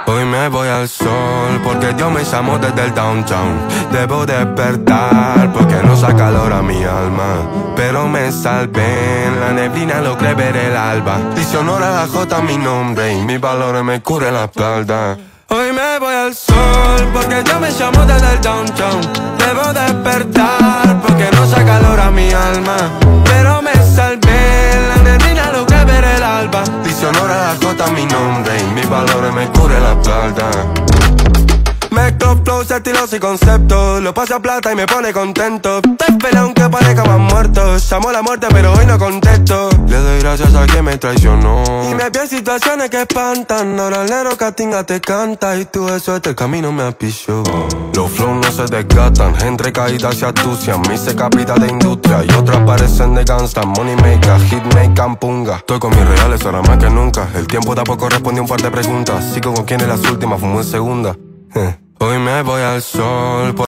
Hoy me voy al sol porque Dios me llamó desde el downtown. Debo despertar porque no saca calor a mi alma, pero me salvé, en la neblina logré ver el alba. Dice honor a la J mi nombre y mis valores me cubre la espalda. Hoy me voy al sol porque Dios me llamó desde el downtown. Debo despertar porque no saca calor a mi alma, pero me salvé, en la neblina logré ver el alba. Dice honor a la J mi nombre y mis valores me cubre la espalda. Mezclo flows, estilos y conceptos, lo paso a plata y me pone contento. Te espera aunque parezca más muerto, llamo a la muerte pero hoy no contesto. Le doy gracias a quien me traicionó y me vi en situaciones que espantan. Ahora el negro Catinga te canta y tú eso este camino me apichó. Los flows no se desgastan, entre caídas se astucian. Me hice capital de industria y otras parecen de gangsta. Money maker, hit maker, punga. Estoy con mis reales ahora más que nunca. El tiempo tampoco respondió un par de preguntas. Sigo con quien es las últimas, fumo en segunda. Hoy me voy al sol.